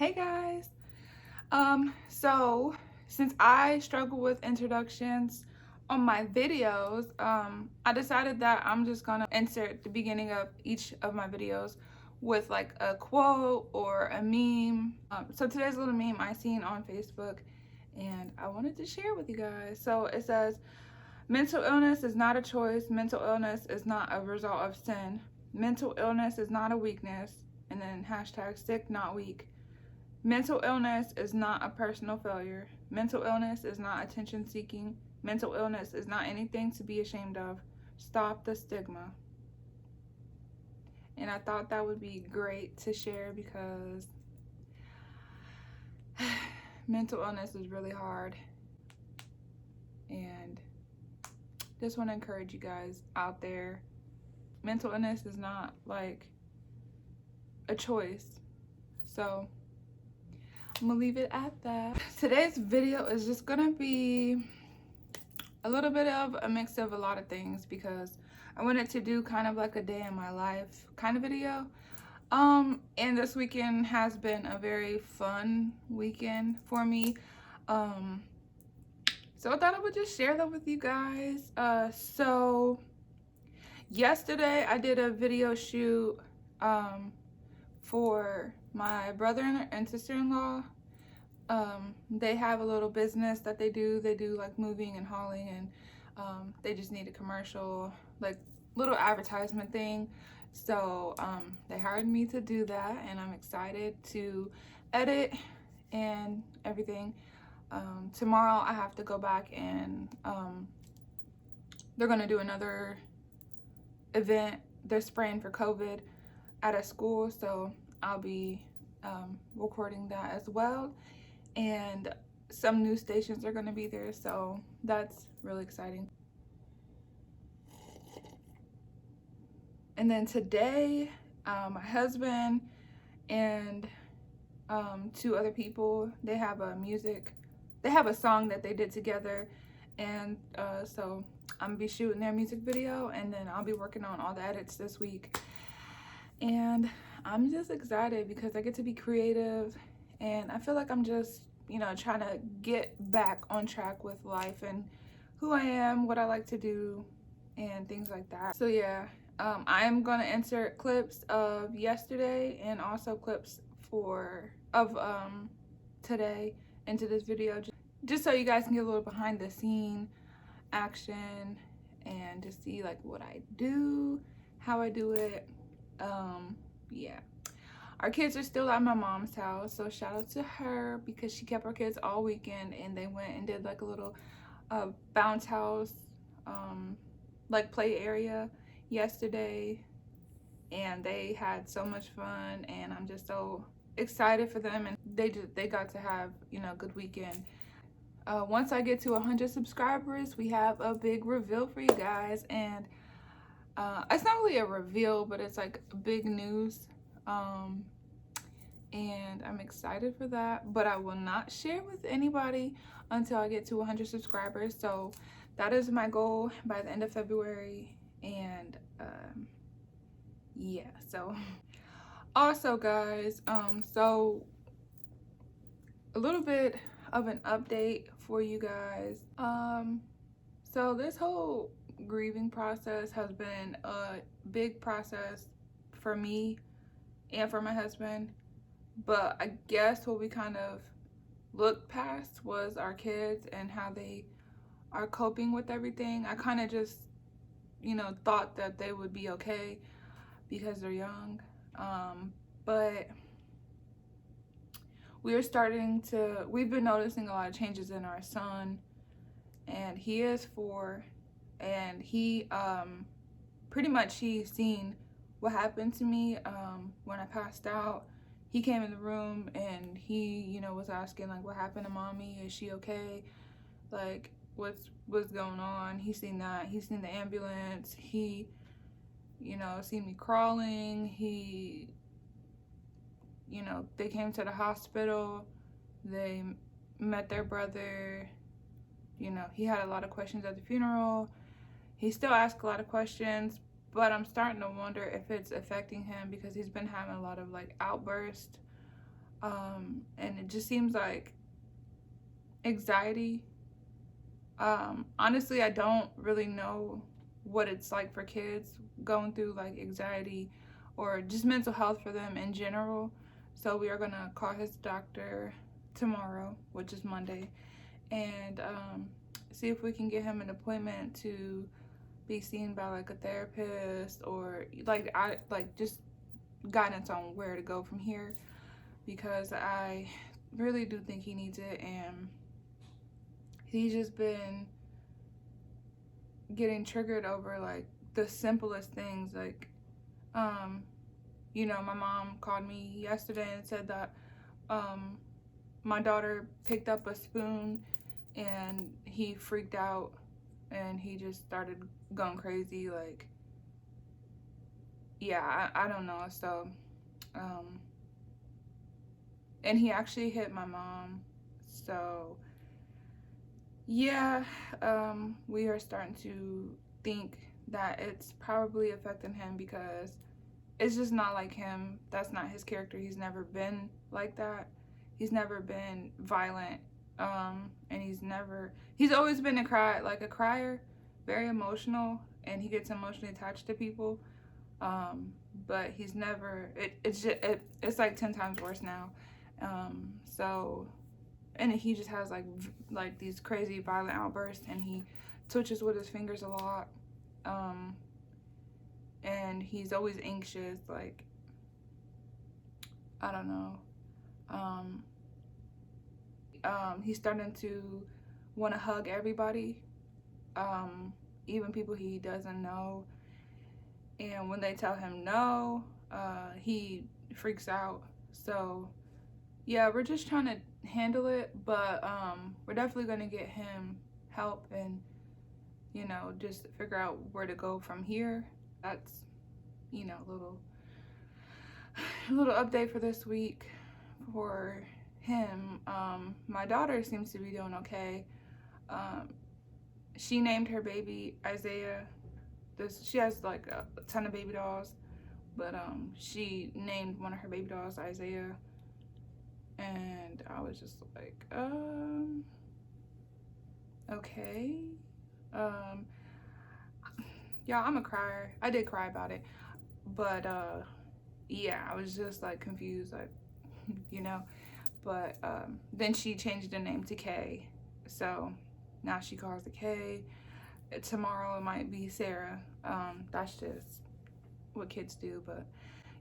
Hey guys. So since I struggle with introductions on my videos, I decided that I'm just gonna insert the beginning of each of my videos with like a quote or a meme. So today's little meme I seen on Facebook and I wanted to share with you guys. So it says, mental illness is not a choice. Mental illness is not a result of sin. Mental illness is not a weakness. And then hashtag sick, not weak. Mental illness is not a personal failure. Mental illness is not attention seeking. Mental illness is not anything to be ashamed of. Stop the stigma. And I thought that would be great to share because mental illness is really hard. And just want to encourage you guys out there. Mental illness is not like a choice. So I'm gonna leave it at that. Today's video is just gonna be a little bit of a mix of a lot of things because I wanted to do kind of like a day in my life kind of video. And this weekend has been a very fun weekend for me. So I thought I would just share that with you guys. So yesterday I did a video shoot for my brother and sister-in-law. They have a little business that they do like moving and hauling, and they just need a commercial, like little advertisement thing. So they hired me to do that, and I'm excited to edit and everything. Tomorrow I have to go back and they're gonna do another event. They're spraying for COVID at a school, so I'll be recording that as well. And some news stations are going to be there, so that's really exciting. And then today, my husband and two other people, they have a song that they did together, and so I'm gonna be shooting their music video, and then I'll be working on all the edits this week. And I'm just excited because I get to be creative, and I feel like I'm just, trying to get back on track with life and who I am, what I like to do, and things like that. So yeah, I am gonna insert clips of yesterday and also clips of today into this video, just so you guys can get a little behind the scene action and just see like what I do, how I do it. Yeah, our kids are still at my mom's house, so shout out to her because she kept our kids all weekend, and they went and did like a little bounce house like play area yesterday, and they had so much fun, and I'm just so excited for them, and they got to have a good weekend. Once I get to 100 subscribers, we have a big reveal for you guys, and it's not really a reveal, but it's like big news, and I'm excited for that, but I will not share with anybody until I get to 100 subscribers. So that is my goal by the end of February. And yeah, so also guys, so a little bit of an update for you guys. So this whole grieving process has been a big process for me and for my husband, but I guess what we kind of looked past was our kids and how they are coping with everything. I kind of just thought that they would be okay because they're young, but we've been noticing a lot of changes in our son, and he is 4, and he pretty much he's seen what happened to me when I passed out. He came in the room and he was asking like, what happened to mommy, is she okay, like what's going on. He's seen that, he's seen the ambulance, he seen me crawling, he they came to the hospital, they met their brother, he had a lot of questions at the funeral. He still asks a lot of questions, but I'm starting to wonder if it's affecting him because he's been having a lot of like outbursts And it just seems like anxiety. Honestly, I don't really know what it's like for kids going through like anxiety or just mental health for them in general. So we are gonna call his doctor tomorrow, which is Monday, and see if we can get him an appointment to be seen by like a therapist, or like just guidance on where to go from here, because I really do think he needs it. And he's just been getting triggered over like the simplest things, like my mom called me yesterday and said that my daughter picked up a spoon and he freaked out and he just started going crazy. Like, yeah, I don't know. So and he actually hit my mom. So yeah, we are starting to think that it's probably affecting him, because it's just not like him. That's not his character. He's never been like that. He's never been violent. And he's always been a crier, very emotional, and he gets emotionally attached to people. But he's never, it's like 10 times worse now. So, and he just has like these crazy violent outbursts, and he twitches with his fingers a lot. And he's always anxious, like, I don't know. He's starting to want to hug everybody, even people he doesn't know. And when they tell him no, he freaks out. So yeah, we're just trying to handle it, but we're definitely gonna get him help and just figure out where to go from here. That's a little update for this week for him. My daughter seems to be doing okay. She named her baby Isaiah. She has like a ton of baby dolls, but she named one of her baby dolls Isaiah, and I was just like, okay. Yeah, I'm a crier. I did cry about it, but yeah, I was just like confused, like, but then she changed the name to Kay, so now she calls it Kay. Tomorrow it might be Sarah. That's just what kids do, but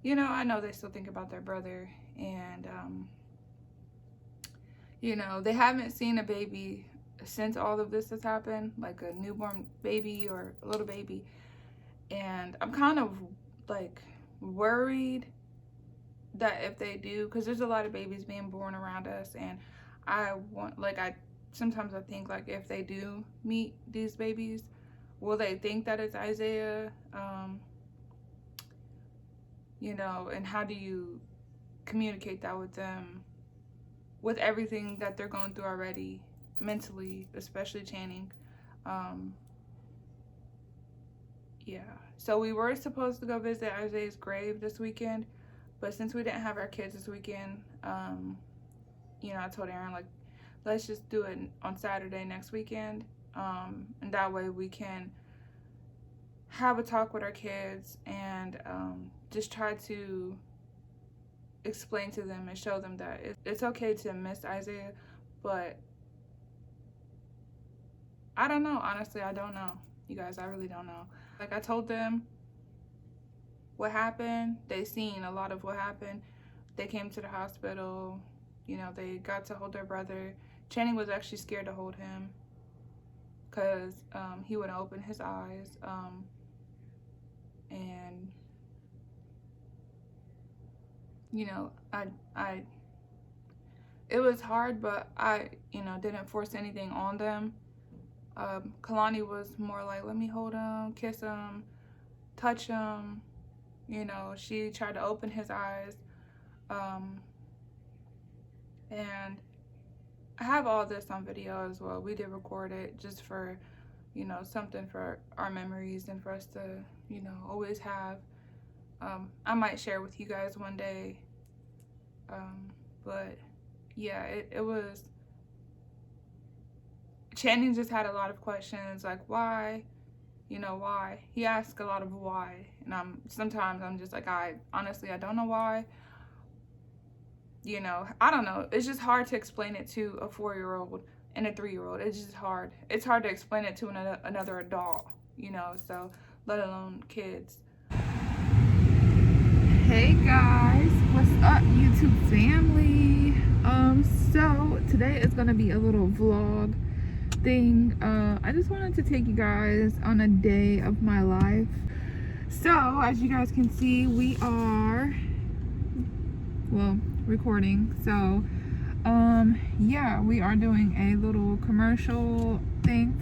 I know they still think about their brother. And they haven't seen a baby since all of this has happened, like a newborn baby or a little baby. And I'm kind of like worried that if they do, because there's a lot of babies being born around us, and sometimes I think, like, if they do meet these babies, will they think that it's Isaiah? And how do you communicate that with them, with everything that they're going through already mentally, especially Channing? Yeah. So we were supposed to go visit Isaiah's grave this weekend, but since we didn't have our kids this weekend, I told Aaron, like, let's just do it on Saturday next weekend. And that way we can have a talk with our kids and just try to explain to them and show them that it's okay to miss Isaiah. But I don't know. Honestly, I don't know. You guys, I really don't know. Like, I told them what happened. They seen a lot of what happened. They came to the hospital. They got to hold their brother. Channing was actually scared to hold him because he wouldn't open his eyes. And I it was hard, but I didn't force anything on them. Kalani was more like, let me hold him, kiss him, touch him. She tried to open his eyes. And I have all this on video as well. We did record it just for, something for our memories and for us to, always have. I might share with you guys one day. But yeah, it was, Channing just had a lot of questions like why, why. He asked a lot of why, and sometimes I'm just like, I honestly, I don't know why. I don't know. It's just hard to explain it to a 4-year-old and a 3-year-old. It's just hard. It's hard to explain it to another adult, so let alone kids. Hey guys, what's up YouTube family? So today is gonna be a little vlog thing. I just wanted to take you guys on a day of my life. So as you guys can see, we are recording. So yeah, we are doing a little commercial thing.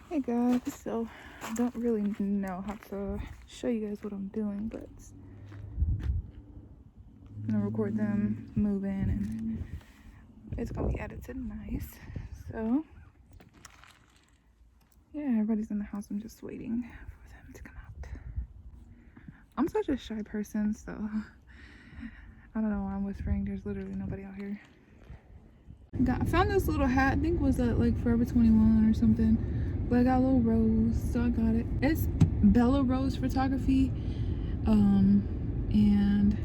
Hey guys, so I don't really know how to show you guys what I'm doing, but I'm gonna record them moving and it's gonna be edited nice. So yeah, everybody's in the house. I'm just waiting for them to come out. I'm such a shy person, so I don't know why I'm whispering. There's literally nobody out here. I found this little hat. I think it was at like Forever 21 or something, but I got a little rose, so I got it. It's Bella Rose Photography, and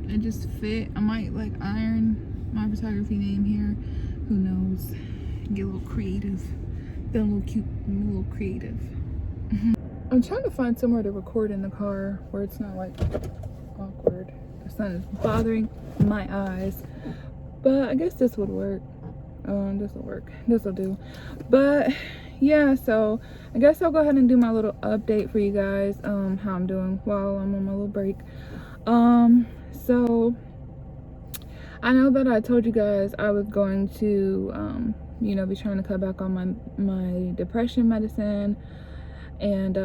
it just fit. I might like iron my photography name here, who knows. Get a little creative, feel a little cute, a little creative. I'm trying to find somewhere to record in the car where it's not like awkward. The sun is bothering my eyes, but I guess this would work. This will work. This will do. But yeah, so I guess I'll go ahead and do my little update for you guys, how I'm doing while I'm on my little break. So I know that I told you guys I was going to be trying to cut back on my depression medicine, and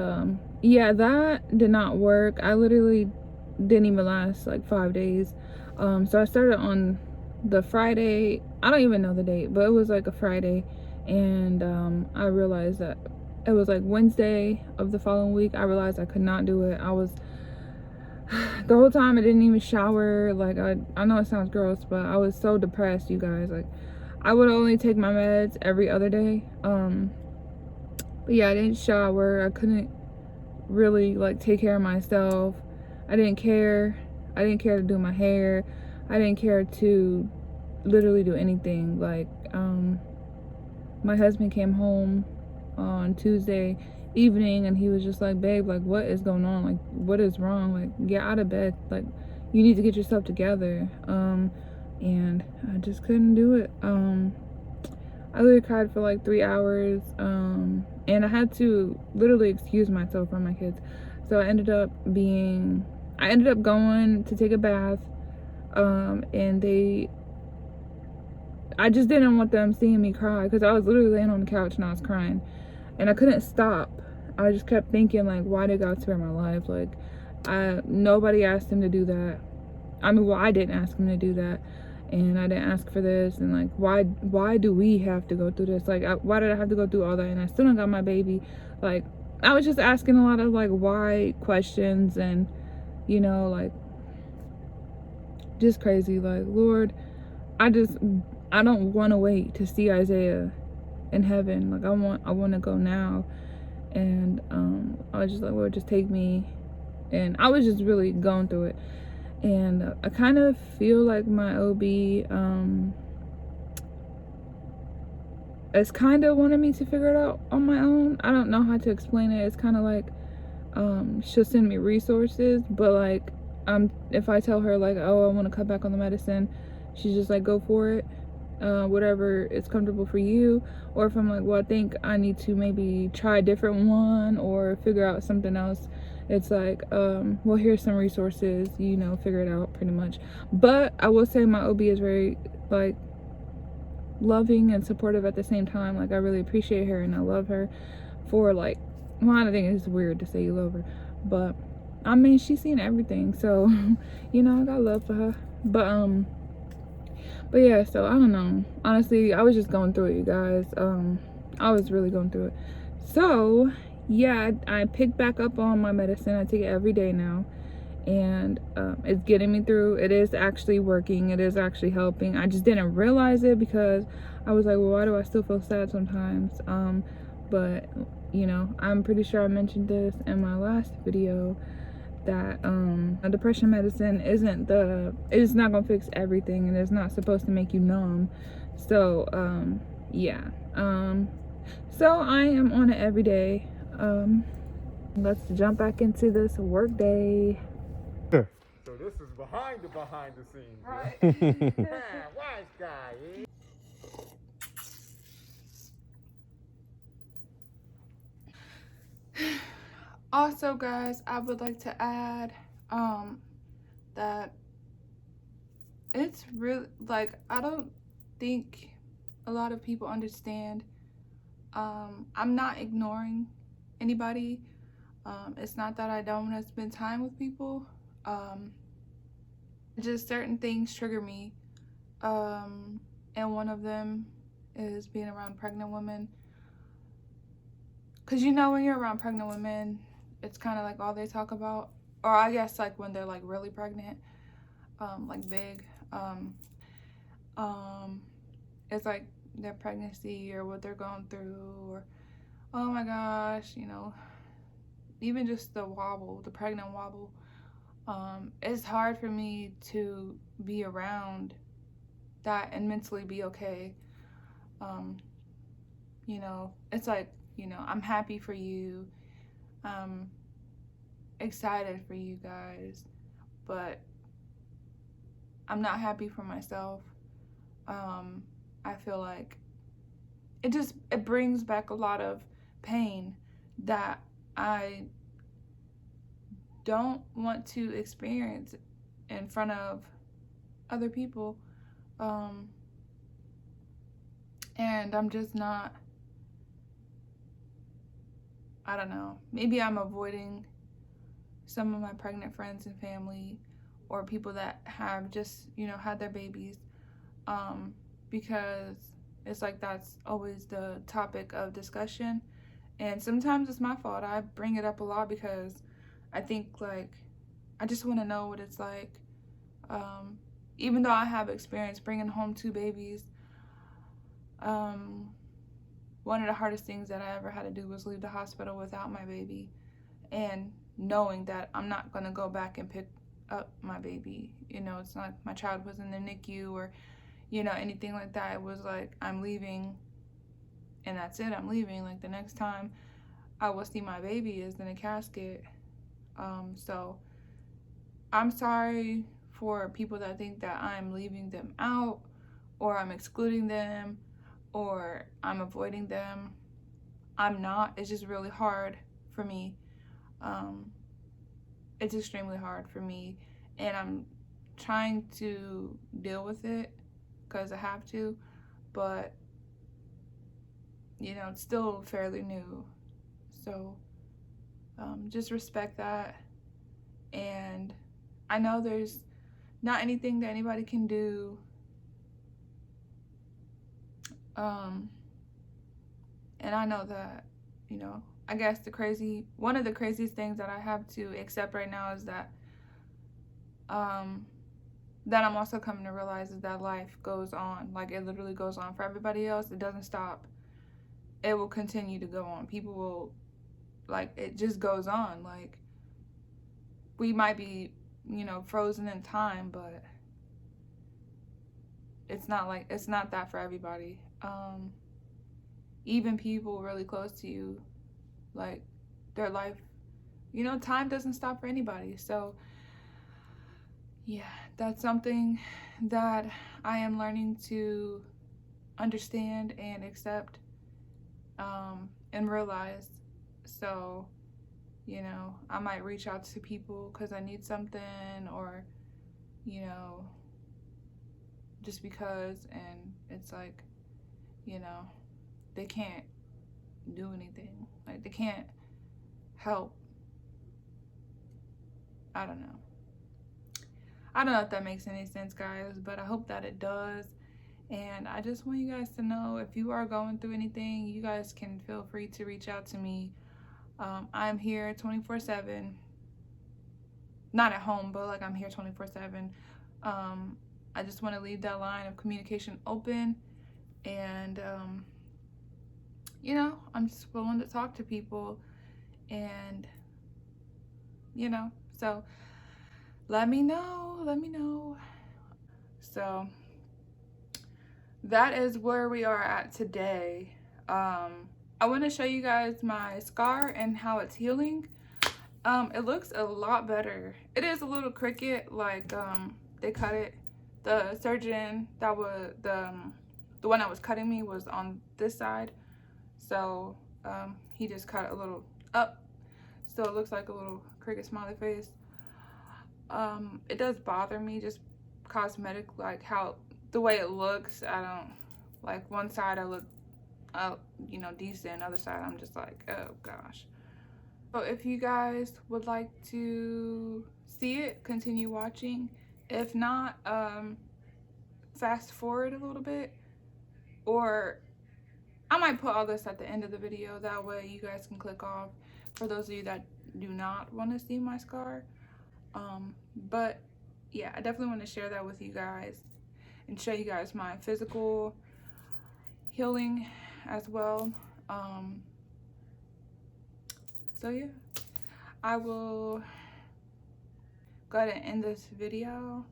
yeah, that did not work. I literally didn't even last like 5 days. So I started on the Friday. I don't even know the date, but it was like a Friday, and I realized that it was like Wednesday of the following week. I realized I could not do it. I was the whole time I didn't even shower. Like I know it sounds gross, but I was so depressed, you guys. Like I would only take my meds every other day. But yeah, I didn't shower. I couldn't really like take care of myself. I didn't care to do my hair. I didn't care to literally do anything. Like my husband came home on Tuesday evening and he was just like, babe, like what is going on? Like what is wrong? Like get out of bed. Like you need to get yourself together. And I just couldn't do it. I literally cried for like 3 hours, and I had to literally excuse myself from my kids. So I ended up going to take a bath, and I just didn't want them seeing me cry, because I was literally laying on the couch and I was crying and I couldn't stop. I just kept thinking, like, why did God spare my life? Like, nobody asked him to do that. I mean, well, I didn't ask him to do that, and I didn't ask for this, and like why do we have to go through this? Like why did I have to go through all that, and I still don't got my baby? Like I was just asking a lot of like why questions, and like just crazy. Like, Lord, I don't want to wait to see Isaiah in heaven. Like I want to go now. And I was just like, Lord, just take me. And I was just really going through it. And I kind of feel like my OB is kind of wanting me to figure it out on my own. I don't know how to explain it. It's kind of like she'll send me resources, but like if I tell her like, oh, I want to cut back on the medicine, she's just like, go for it, whatever is comfortable for you. Or if I'm like, well, I think I need to maybe try a different one or figure out something else, it's like, well, here's some resources, figure it out, pretty much. But I will say my OB is very like loving and supportive at the same time. Like I really appreciate her and I love her for like, well, I think it's weird to say you love her, but I mean, she's seen everything, so I got love for her. But yeah, so I don't know, honestly, I was just going through it, you guys. I was really going through it. So yeah, I picked back up on my medicine. I take it every day now, and it's getting me through. It is actually working. It is actually helping. I just didn't realize it because I was like, well, why do I still feel sad sometimes? But you know, I'm pretty sure I mentioned this in my last video that depression medicine it's not gonna fix everything, and it's not supposed to make you numb. So yeah, so I am on it every day. Let's jump back into this work day. So this is behind the scenes, right? Wise guy, eh? Also, guys, I would like to add that it's really, like, I don't think a lot of people understand. I'm not ignoring anybody. It's not that I don't want to spend time with people. Just certain things trigger me. And one of them is being around pregnant women. Because you know, when you're around pregnant women, it's kind of like all they talk about. Or I guess like when they're like really pregnant, like big. It's like their pregnancy or what they're going through, or oh my gosh, you know, even just the wobble, the pregnant wobble. It's hard for me to be around that and mentally be okay. You know, it's like, you know, I'm happy for you. I'm excited for you guys, but I'm not happy for myself. I feel like it brings back a lot of pain that I don't want to experience in front of other people. And I'm just not, I don't know, maybe I'm avoiding some of my pregnant friends and family, or people that have just, you know, had their babies, because it's like that's always the topic of discussion. And sometimes it's my fault. I bring it up a lot because I think, like, I just want to know what it's like. Even though I have experience bringing home 2 babies, one of the hardest things that I ever had to do was leave the hospital without my baby, and knowing that I'm not going to go back and pick up my baby. You know, it's not, my child was in the NICU or, you know, anything like that. It was like, I'm leaving and that's it. I'm leaving. Like, the next time I will see my baby is in a casket. So I'm sorry for people that think that I'm leaving them out, or I'm excluding them, or I'm avoiding them. I'm not. It's just really hard for me. It's extremely hard for me, and I'm trying to deal with it because I have to, but you know, it's still fairly new. So just respect that. And I know there's not anything that anybody can do. And I know that, you know, I guess one of the craziest things that I have to accept right now is that that I'm also coming to realize is that life goes on. Like, it literally goes on for everybody else. It doesn't stop. It will continue to go on. People will, like, it just goes on. Like, we might be, you know, frozen in time, but it's not that for everybody. Even people really close to you, like, their life, you know, time doesn't stop for anybody. So yeah, that's something that I am learning to understand and accept, and realize. So, you know, I might reach out to people because I need something, or, you know, just because, and it's like, you know, they can't do anything. Like, they can't help. I don't know. I don't know if that makes any sense, guys, but I hope that it does. And I just want you guys to know, if you are going through anything, you guys can feel free to reach out to me. I'm here 24/7. not at home, but like I'm here 24/7. I just want to leave that line of communication open, and you know, I'm just willing to talk to people, and you know, so let me know. So that is where we are at today. I want to show you guys my scar and how it's healing. It looks a lot better. It is a little crooked, like they cut it. The surgeon that was the one that was cutting me was on this side, so he just cut a little up, so it looks like a little crooked smiley face. It does bother me, just cosmetic, like how the way it looks. I don't like one side I look you know, decent, other side I'm just like, oh gosh. So if you guys would like to see it, continue watching. If not, fast forward a little bit, or I might put all this at the end of the video, that way you guys can click off for those of you that do not want to see my scar. But yeah, I definitely want to share that with you guys and show you guys my physical healing as well. So yeah, I will go ahead and end this video,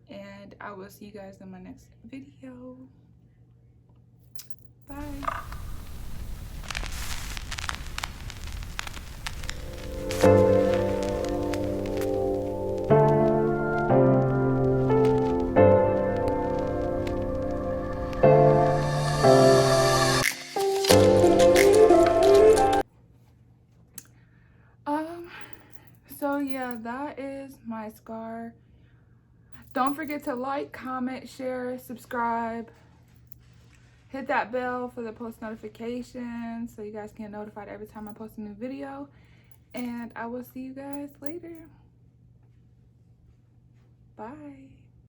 and I will see you guys in my next video. Bye. So yeah, that is my scar. Don't forget to like, comment, share, subscribe. Hit that bell for the post notifications so you guys get notified every time I post a new video. And I will see you guys later. Bye.